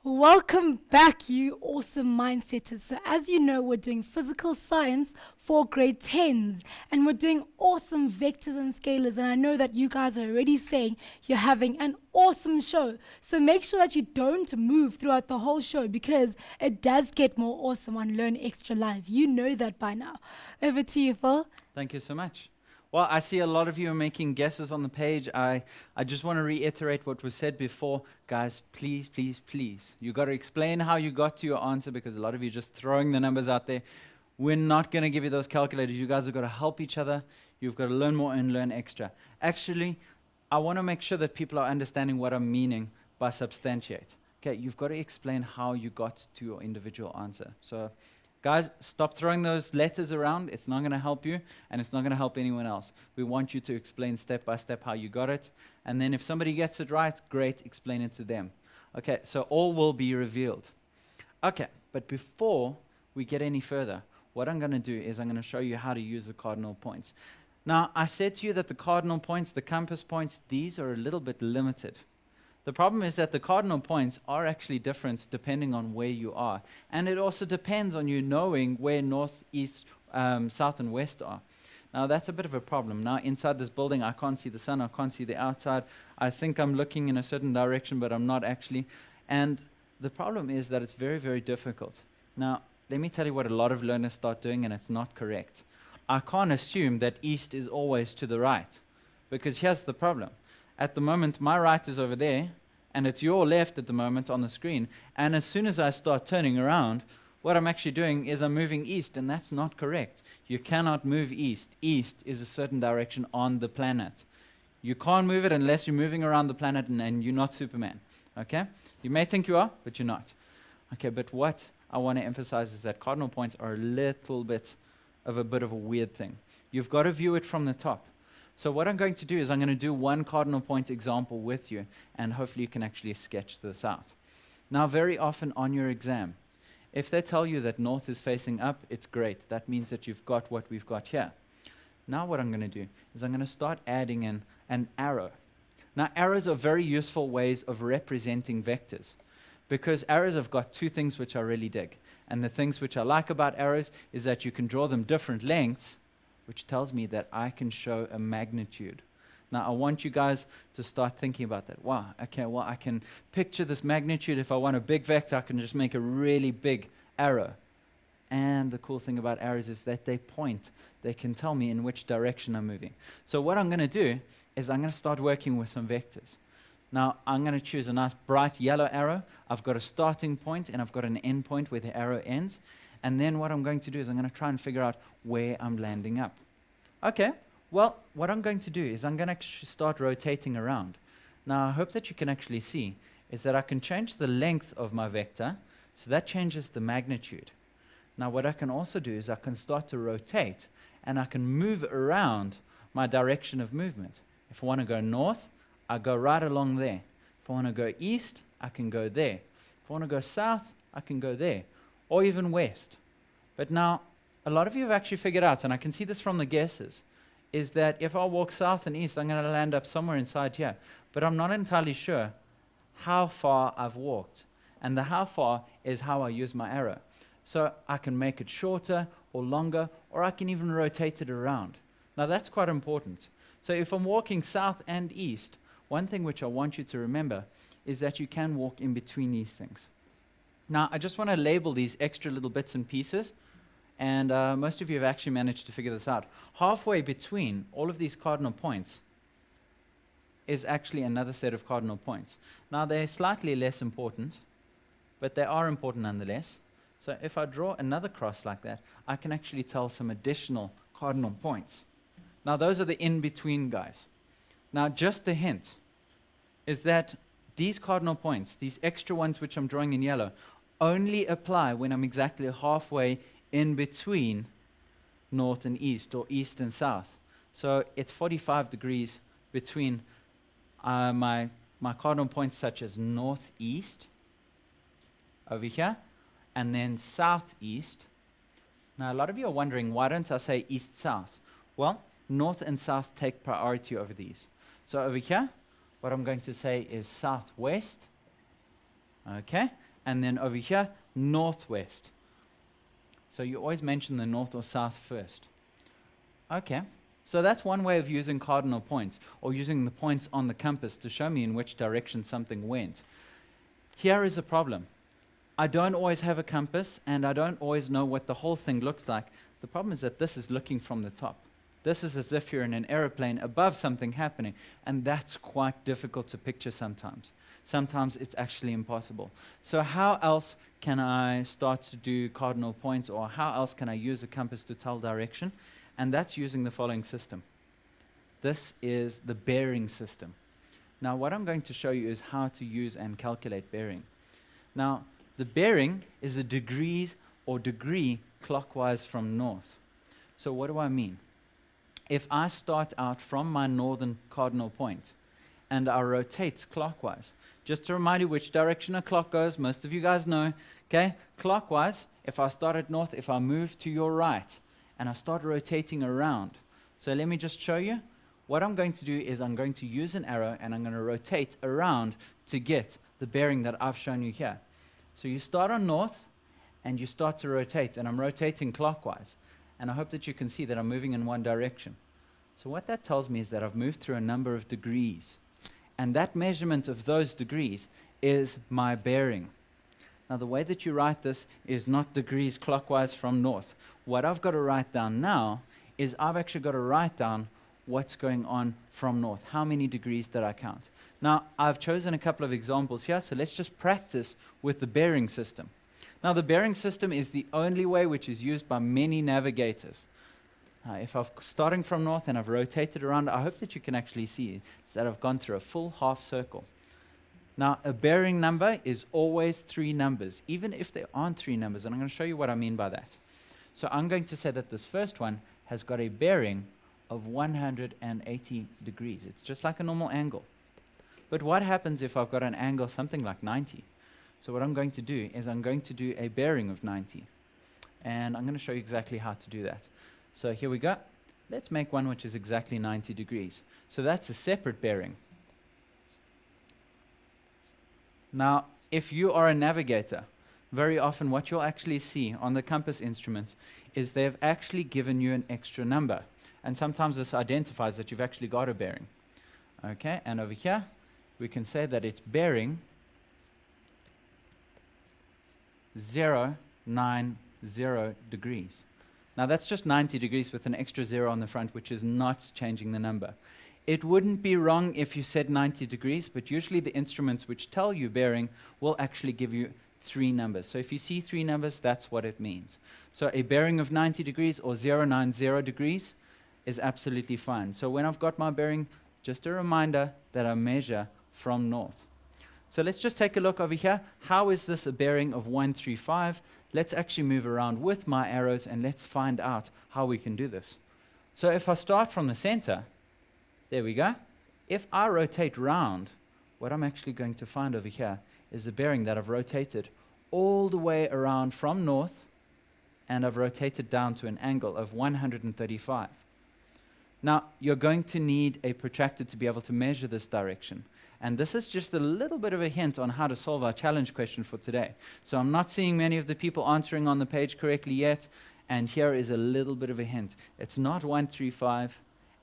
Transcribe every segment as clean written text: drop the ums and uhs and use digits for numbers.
Welcome back, you awesome mindsetters. So, as you know, we're doing physical science for grade 10s and we're doing awesome vectors and scalars. And I know that you guys are already saying you're having an awesome show. So, make sure that you don't move throughout the whole show because it does get more awesome on Learn Extra Live. You know that by now. Over to you, Phil. Thank you so much. Well, I see a lot of you are making guesses on the page. I just want to reiterate what was said before. Guys, please, please, please. You've got to explain how you got to your answer because a lot of you are just throwing the numbers out there. We're not going to give you those calculators. You guys have got to help each other. You've got to learn more and learn extra. Actually, I want to make sure that people are understanding what I'm meaning by substantiate. Okay, you've got to explain how you got to your individual answer. So, guys, stop throwing those letters around. It's not going to help you, and it's not going to help anyone else. We want you to explain step by step how you got it. And then if somebody gets it right, great, explain it to them. Okay, so all will be revealed. Okay, but before we get any further, what I'm going to do is I'm going to show you how to use the cardinal points. Now, I said to you that the cardinal points, the compass points, these are a little bit limited. The problem is that the cardinal points are actually different depending on where you are. And it also depends on you knowing where north, east, south, and west are. Now, that's a bit of a problem. Now, inside this building, I can't see the sun, I can't see the outside. I think I'm looking in a certain direction, but I'm not actually. And the problem is that it's very, very difficult. Now, let me tell you what a lot of learners start doing, and it's not correct. I can't assume that east is always to the right, because here's the problem. At the moment, my right is over there, and it's your left at the moment on the screen. And as soon as I start turning around, what I'm actually doing is I'm moving east, and that's not correct. You cannot move east. East is a certain direction on the planet. You can't move it unless you're moving around the planet and you're not Superman. Okay? You may think you are, but you're not. Okay, but what I want to emphasize is that cardinal points are a little bit of a weird thing. You've got to view it from the top. So what I'm going to do is I'm going to do one cardinal point example with you, and hopefully you can actually sketch this out. Now, very often on your exam, if they tell you that north is facing up, it's great. That means that you've got what we've got here. Now what I'm going to do is I'm going to start adding in an arrow. Now, arrows are very useful ways of representing vectors because arrows have got two things which I really dig. And the things which I like about arrows is that you can draw them different lengths, which tells me that I can show a magnitude. Now, I want you guys to start thinking about that. Wow, okay, well, I can picture this magnitude. If I want a big vector, I can just make a really big arrow. And the cool thing about arrows is that they point. They can tell me in which direction I'm moving. So what I'm going to do is I'm going to start working with some vectors. Now, I'm going to choose a nice bright yellow arrow. I've got a starting point, and I've got an end point where the arrow ends. And then what I'm going to do is I'm going to try and figure out where I'm landing up. Okay, well, what I'm going to do is I'm going to actually start rotating around. Now, I hope that you can actually see is that I can change the length of my vector, so that changes the magnitude. Now, what I can also do is I can start to rotate, and I can move around my direction of movement. If I want to go north, I go right along there. If I want to go east, I can go there. If I want to go south, I can go there. Or even west. But now, a lot of you have actually figured out, and I can see this from the guesses, is that if I walk south and east, I'm going to land up somewhere inside here. But I'm not entirely sure how far I've walked. And the how far is how I use my arrow. So I can make it shorter or longer, or I can even rotate it around. Now that's quite important. So if I'm walking south and east, one thing which I want you to remember is that you can walk in between these things. Now, I just want to label these extra little bits and pieces, and most of you have actually managed to figure this out. Halfway between all of these cardinal points is actually another set of cardinal points. Now, they're slightly less important, but they are important nonetheless. So if I draw another cross like that, I can actually tell some additional cardinal points. Now, those are the in-between guys. Now, just a hint is that these cardinal points, these extra ones which I'm drawing in yellow, only apply when I'm exactly halfway in between north and east, or east and south. So it's 45 degrees between my cardinal points such as northeast, over here, and then southeast. Now, a lot of you are wondering, why don't I say east-south? Well, north and south take priority over these. So over here, what I'm going to say is southwest. Okay. and then over here, northwest. So you always mention the north or south first. Okay, so that's one way of using cardinal points, or using the points on the compass to show me in which direction something went. Here is a problem. I don't always have a compass, and I don't always know what the whole thing looks like. The problem is that this is looking from the top. This is as if you're in an aeroplane above something happening, and that's quite difficult to picture sometimes. Sometimes it's actually impossible. So how else can I start to do cardinal points, or how else can I use a compass to tell direction? And that's using the following system. This is the bearing system. Now, what I'm going to show you is how to use and calculate bearing. Now, the bearing is the degrees or degree clockwise from north. So what do I mean? If I start out from my northern cardinal point and I rotate clockwise, just to remind you which direction a clock goes, most of you guys know, okay? Clockwise, if I start at north, if I move to your right and I start rotating around. So let me just show you. What I'm going to do is I'm going to use an arrow and I'm going to rotate around to get the bearing that I've shown you here. So you start on north and you start to rotate, and I'm rotating clockwise. And I hope that you can see that I'm moving in one direction. So what that tells me is that I've moved through a number of degrees. And that measurement of those degrees is my bearing. Now the way that you write this is not degrees clockwise from north. What I've got to write down now is I've actually got to write down what's going on from north. How many degrees did I count? Now I've chosen a couple of examples here, so let's just practice with the bearing system. Now the bearing system is the only way which is used by many navigators. If I'm starting from north and I've rotated around, I hope that you can actually see is that I've gone through a full half circle. Now a bearing number is always 3 numbers, even if there aren't 3 numbers, and I'm going to show you what I mean by that. So I'm going to say that this first one has got a bearing of 180 degrees. It's just like a normal angle. But what happens if I've got an angle something like 90? So what I'm going to do is I'm going to do a bearing of 90. And I'm going to show you exactly how to do that. So here we go. Let's make one which is exactly 90 degrees. So that's a separate bearing. Now, if you are a navigator, very often what you'll actually see on the compass instruments is they've actually given you an extra number. And sometimes this identifies that you've actually got a bearing. Okay, and over here, we can say that it's bearing 090 degrees. Now that's just 90 degrees with an extra 0 on the front, which is not changing the number. It wouldn't be wrong if you said 90 degrees, but usually the instruments which tell you bearing will actually give you 3 numbers. So if you see 3 numbers, that's what it means. So a bearing of 90 degrees or 090 degrees is absolutely fine. So when I've got my bearing, just a reminder that I measure from north. So let's just take a look over here. How is this a bearing of 135? Let's actually move around with my arrows and let's find out how we can do this. So if I start from the center, there we go. If I rotate round, what I'm actually going to find over here is a bearing that I've rotated all the way around from north, and I've rotated down to an angle of 135. Now, you're going to need a protractor to be able to measure this direction. And this is just a little bit of a hint on how to solve our challenge question for today. So I'm not seeing many of the people answering on the page correctly yet. And here is a little bit of a hint. It's not 135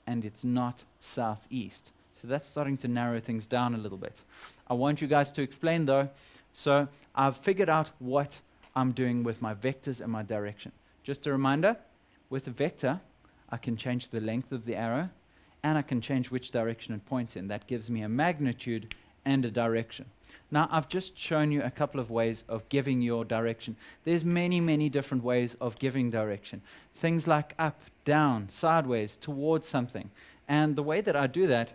and it's not southeast. So that's starting to narrow things down a little bit. I want you guys to explain though. So I've figured out what I'm doing with my vectors and my direction. Just a reminder, with a vector, I can change the length of the arrow and I can change which direction it points in. That gives me a magnitude and a direction. Now, I've just shown you a couple of ways of giving your direction. There's many, many different ways of giving direction. Things like up, down, sideways, towards something. And the way that I do that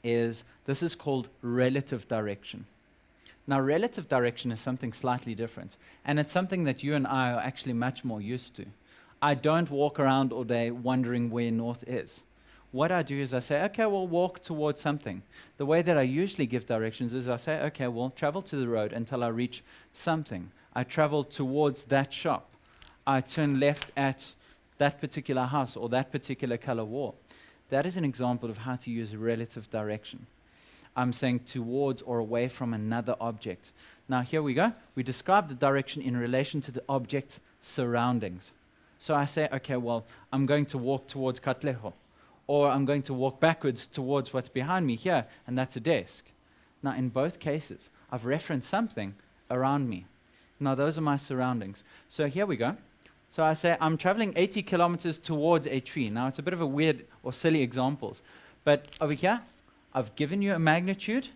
is, this is called relative direction. Now, relative direction is something slightly different. And it's something that you and I are actually much more used to. I don't walk around all day wondering where north is. What I do is I say, okay, we'll walk towards something. The way that I usually give directions is I say, okay, we'll travel to the road until I reach something. I travel towards that shop. I turn left at that particular house or that particular color wall. That is an example of how to use relative direction. I'm saying towards or away from another object. Now here we go. We describe the direction in relation to the object's surroundings. So I say, okay, well, I'm going to walk towards Katleho, or I'm going to walk backwards towards what's behind me here, and that's a desk. Now in both cases, I've referenced something around me. Now those are my surroundings. So here we go. So I say I'm traveling 80 kilometers towards a tree. Now it's a bit of a weird or silly examples, but over here, I've given you a magnitude,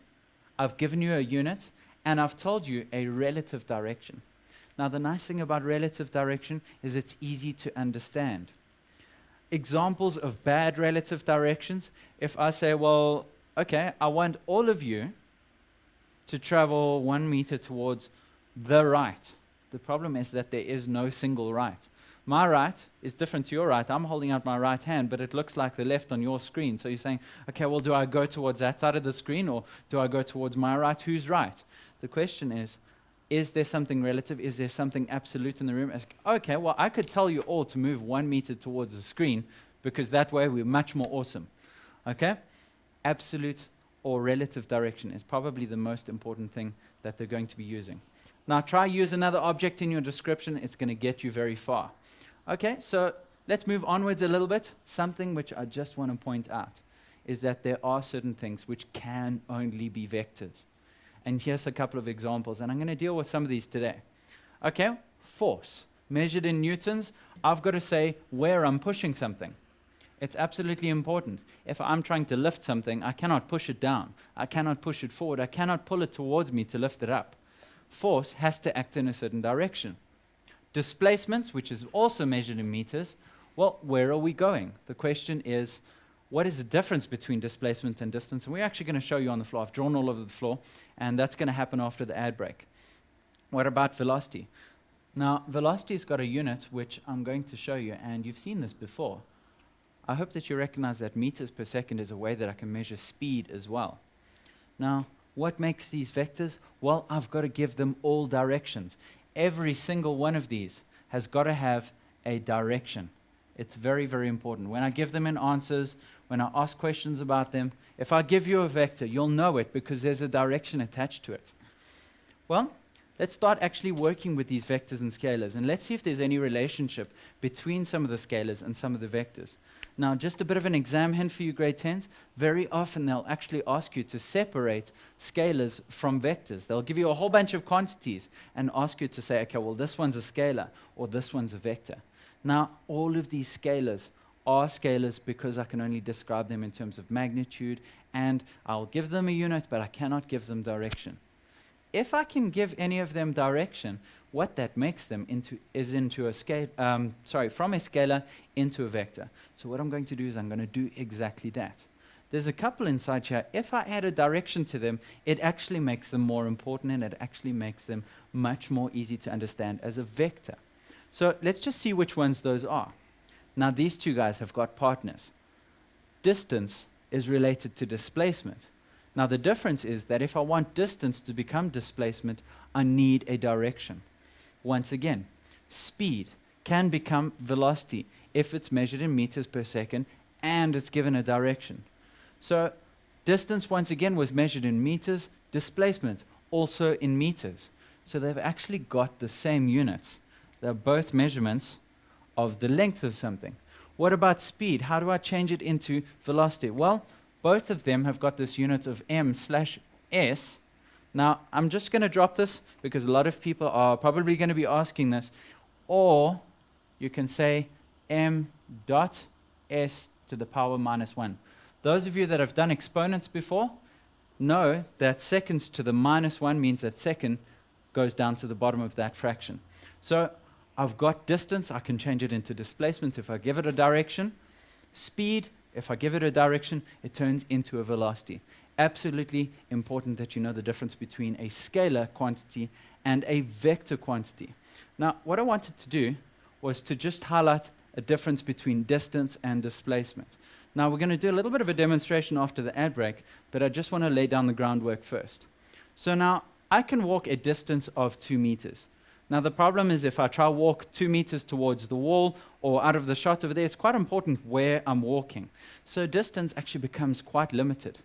I've given you a unit, and I've told you a relative direction. Now the nice thing about relative direction is it's easy to understand. Examples of bad relative directions, if I say, well, okay, I want all of you to travel 1 meter towards the right. The problem is that there is no single right. My right is different to your right. I'm holding out my right hand, but it looks like the left on your screen. So you're saying, okay, well, do I go towards that side of the screen, or do I go towards my right? Who's right? The question is there something relative? Is there something absolute in the room? Okay, well, I could tell you all to move 1 meter towards the screen, because that way we're much more awesome. Okay? Absolute or relative direction is probably the most important thing that they're going to be using. Now try use another object in your description. It's going to get you very far. Okay, so let's move onwards a little bit. Something which I just want to point out is that there are certain things which can only be vectors. And here's a couple of examples, and I'm going to deal with some of these today. Okay, force. Measured in newtons, I've got to say where I'm pushing something. It's absolutely important. If I'm trying to lift something, I cannot push it down. I cannot push it forward. I cannot pull it towards me to lift it up. Force has to act in a certain direction. Displacements, which is also measured in meters, well, where are we going? The question is, what is the difference between displacement and distance? And we're actually going to show you on the floor. I've drawn all over the floor, and that's going to happen after the ad break. What about velocity? Now, velocity's got a unit which I'm going to show you, and you've seen this before. I hope that you recognize that meters per second is a way that I can measure speed as well. Now, what makes these vectors? Well, I've got to give them all directions. Every single one of these has got to have a direction. It's very, very important. When I give them in answers, when I ask questions about them, if I give you a vector, you'll know it because there's a direction attached to it. Well, let's start actually working with these vectors and scalars, and let's see if there's any relationship between some of the scalars and some of the vectors. Now, just a bit of an exam hint for you grade 10s. Very often they'll actually ask you to separate scalars from vectors. They'll give you a whole bunch of quantities and ask you to say, okay, well, this one's a scalar or this one's a vector. Now, all of these scalars are scalars because I can only describe them in terms of magnitude, and I'll give them a unit, but I cannot give them direction. If I can give any of them direction, what that makes them into is into a scale, from a scalar into a vector. So what I'm going to do is I'm going to do exactly that. There's a couple inside here. If I add a direction to them, it actually makes them more important, and it actually makes them much more easy to understand as a vector. So let's just see which ones those are. Now these two guys have got partners. Distance is related to displacement. Now the difference is that if I want distance to become displacement, I need a direction. Once again, speed can become velocity if it's measured in meters per second and it's given a direction. So distance once again was measured in meters, displacement also in meters. So they've actually got the same units. They're both measurements of the length of something. What about speed? How do I change it into velocity? Well, both of them have got this unit of m/s. Now, I'm just going to drop this because a lot of people are probably going to be asking this. Or you can say m dot s to the power minus 1. Those of you that have done exponents before know that seconds to the minus 1 means that second goes down to the bottom of that fraction. So I've got distance. I can change it into displacement if I give it a direction. Speed, if I give it a direction, it turns into a velocity. Absolutely important that you know the difference between a scalar quantity and a vector quantity. Now, what I wanted to do was to just highlight a difference between distance and displacement. Now, we're going to do a little bit of a demonstration after the ad break, but I just want to lay down the groundwork first. So now, I can walk a distance of 2 meters. Now, the problem is if I try to walk 2 meters towards the wall or out of the shot over there, it's quite important where I'm walking. So distance actually becomes quite limited.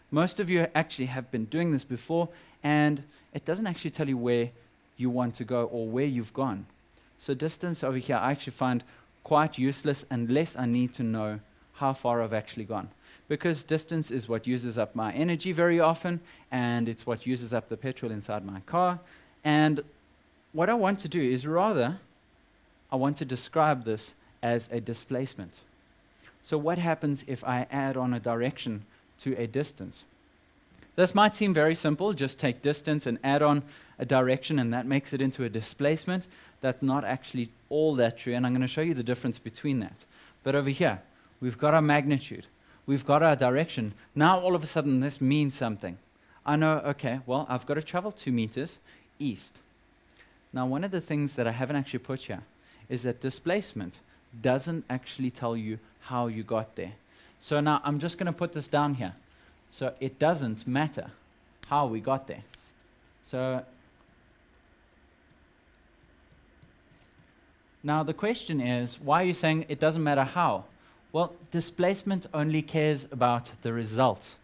Most of you actually have been doing this before, and it doesn't actually tell you where you want to go or where you've gone. So distance over here I actually find quite useless unless I need to know how far I've actually gone. Because distance is what uses up my energy very often, and it's what uses up the petrol inside my car. And what I want to do is rather, I want to describe this as a displacement. So what happens if I add on a direction to a distance? This might seem very simple, just take distance and add on a direction and that makes it into a displacement. That's not actually all that true, and I'm going to show you the difference between that. But over here, we've got our magnitude, we've got our direction. Now all of a sudden this means something. I know, okay, well, I've got to travel 2 meters east. Now one of the things that I haven't actually put here is that displacement doesn't actually tell you how you got there. So now I'm just going to put this down here. So it doesn't matter how we got there. So now the question is, why are you saying it doesn't matter how? Well, displacement only cares about the result.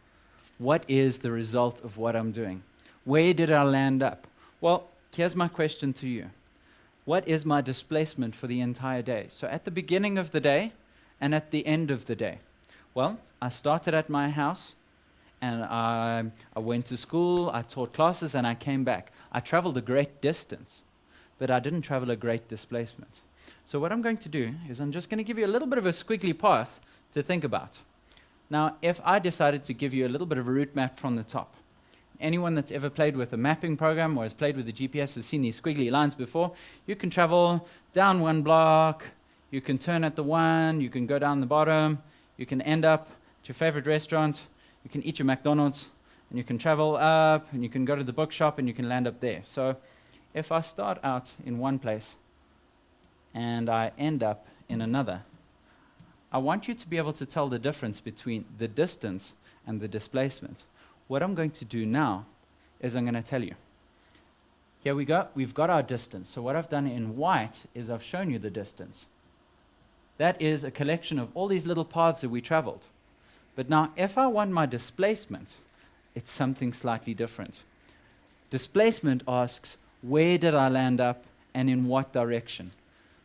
What is the result of what I'm doing? Where did I land up? Well, here's my question to you. What is my displacement for the entire day? So at the beginning of the day and at the end of the day. Well, I started at my house and I went to school, I taught classes, and I came back. I traveled a great distance, but I didn't travel a great displacement. So what I'm going to do is I'm just going to give you a little bit of a squiggly path to think about. Now, if I decided to give you a little bit of a route map from the top, anyone that's ever played with a mapping program or has played with the GPS has seen these squiggly lines before. You can travel down 1 block, you can turn at the 1, you can go down the bottom, you can end up at your favorite restaurant, you can eat your McDonald's, and you can travel up, and you can go to the bookshop, and you can land up there. So if I start out in one place and I end up in another, I want you to be able to tell the difference between the distance and the displacement. What I'm going to do now is I'm going to tell you. Here we go. We've got our distance. So what I've done in white is I've shown you the distance. That is a collection of all these little paths that we traveled. But now, if I want my displacement, it's something slightly different. Displacement asks, where did I land up and in what direction?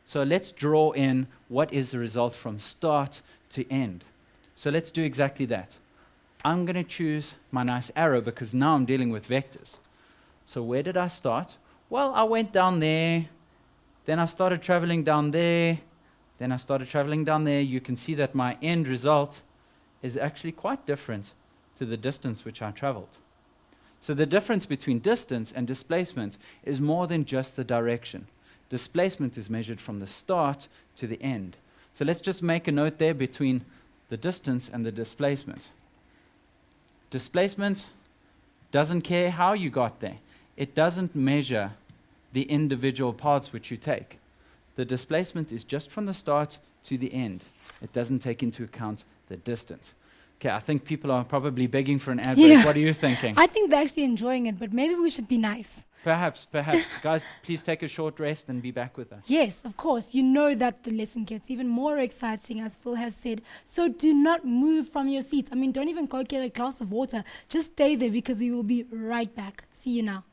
So let's draw in what is the result from start to end. So let's do exactly that. I'm going to choose my nice arrow because now I'm dealing with vectors. So where did I start? Well, I went down there, then I started traveling down there, then I started traveling down there. You can see that my end result is actually quite different to the distance which I traveled. So the difference between distance and displacement is more than just the direction. Displacement is measured from the start to the end. So let's just make a note there between the distance and the displacement. Displacement doesn't care how you got there. It doesn't measure the individual paths which you take. The displacement is just from the start to the end. It doesn't take into account the distance. Okay, I think people are probably begging for an ad break. What are you thinking? I think they're actually enjoying it, but maybe we should be nice. Perhaps. Guys, please take a short rest and be back with us. Yes, of course. You know that the lesson gets even more exciting, as Phil has said. So do not move from your seats. I mean, don't even go get a glass of water. Just stay there because we will be right back. See you now.